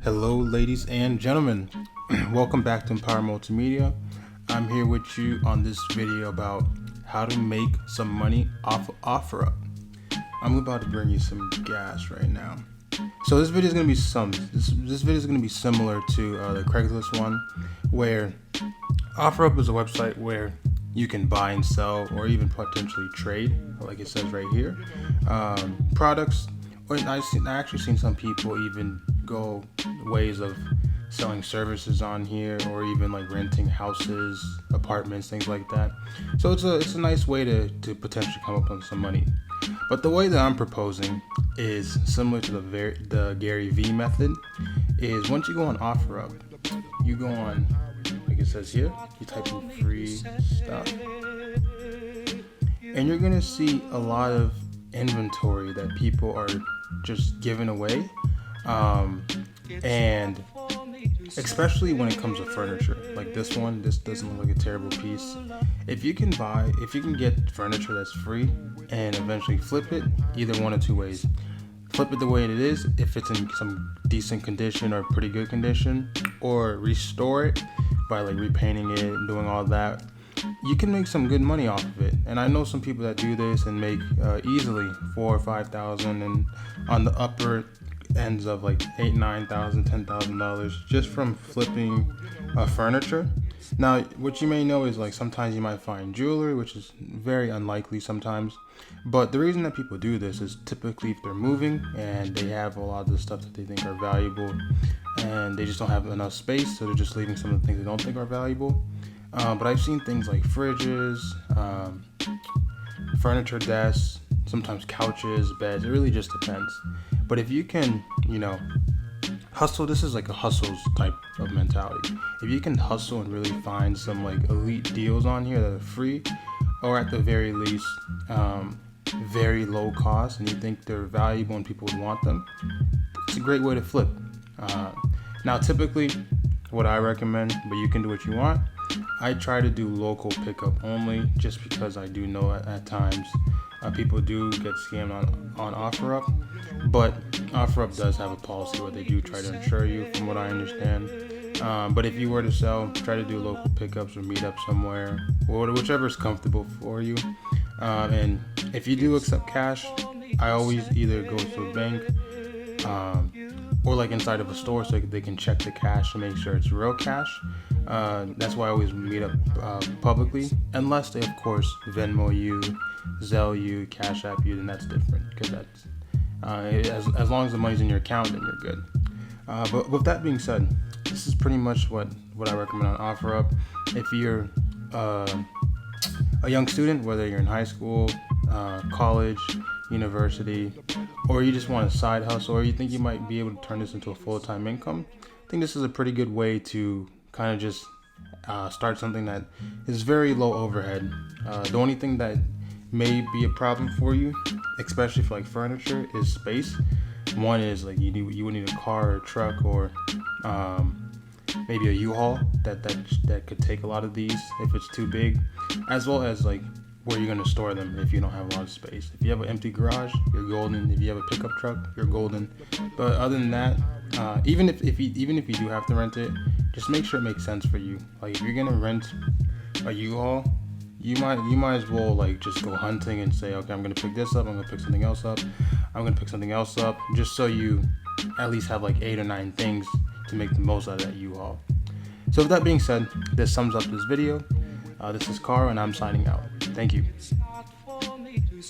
Hello, ladies and gentlemen. Welcome back to Empower Multimedia. I'm here with you on this video about how to make some money off of Offerup. I'm about to bring you some gas right now. So this video is going to be this video is going to be similar to the Craigslist one, where Offerup is a website where you can buy and sell, or even potentially trade, like it says right here, products. Or I actually seen some people even go ways of selling services on here, or even like renting houses, apartments, things like that. So it's a nice way to potentially come up with some money. But the way that I'm proposing is similar to the Gary V method. Is once you go on Offerup, you go on, like it says here, you type in free stuff, and you're gonna see a lot of inventory that people are just giving away, and especially when it comes to furniture like this one. This doesn't look like a terrible piece. If you can get furniture that's free and eventually flip it, either one of two ways: flip it the way it is if it's in some decent condition or pretty good condition, or restore it by like repainting it and doing all that. You can make some good money off of it. And I know some people that do this and make easily $4,000 or $5,000, and on the upper ends of like $8,000, $9,000, $10,000 just from flipping furniture. Now, what you may know is, like, sometimes you might find jewelry, which is very unlikely sometimes. But the reason that people do this is typically if they're moving and they have a lot of the stuff that they think are valuable, and they just don't have enough space, so they're just leaving some of the things they don't think are valuable. But I've seen things like fridges, furniture desks, sometimes couches, beds. It really just depends. But if you can, hustle, this is like a hustles type of mentality. If you can hustle and really find some like elite deals on here that are free, or at the very least, very low cost, and you think they're valuable and people would want them, it's a great way to flip. Now, typically, what I recommend, but you can do what you want, I try to do local pickup only, just because I do know at times people do get scammed on Offerup. But Offerup does have a policy where they do try to insure you, from what I understand. But if you were to sell, try to do local pickups or meet up somewhere, or whichever is comfortable for you. And if you do accept cash, I always either go to a bank, or like inside of a store, so they can check the cash to make sure it's real cash. That's why I always meet up publicly, unless they, of course, Venmo you, Zelle you, Cash App you, then that's different, because that's as long as the money's in your account, then you're good. But with that being said, this is pretty much what I recommend on Offerup. If you're a young student, whether you're in high school, college, university, or you just want a side hustle, or you think you might be able to turn this into a full-time income, I think this is a pretty good way to kind of just start something that is very low overhead. The only thing that may be a problem for you, especially for like furniture, is space. One is like you would need a car or a truck, or maybe a U-Haul that could take a lot of these if it's too big, as well as like where you're going to store them if you don't have a lot of space. If you have an empty garage, you're golden. If you have a pickup truck, you're golden. But other than that, even if you do have to rent it, just make sure it makes sense for you. Like, if you're going to rent a U-Haul, you might as well like just go hunting and say, okay, I'm going to pick this up, I'm going to pick something else up, I'm going to pick something else up, just so you at least have like 8 or 9 things to make the most out of that U-Haul. So with that being said, this sums up this video. This is Carl, and I'm signing out. Thank you.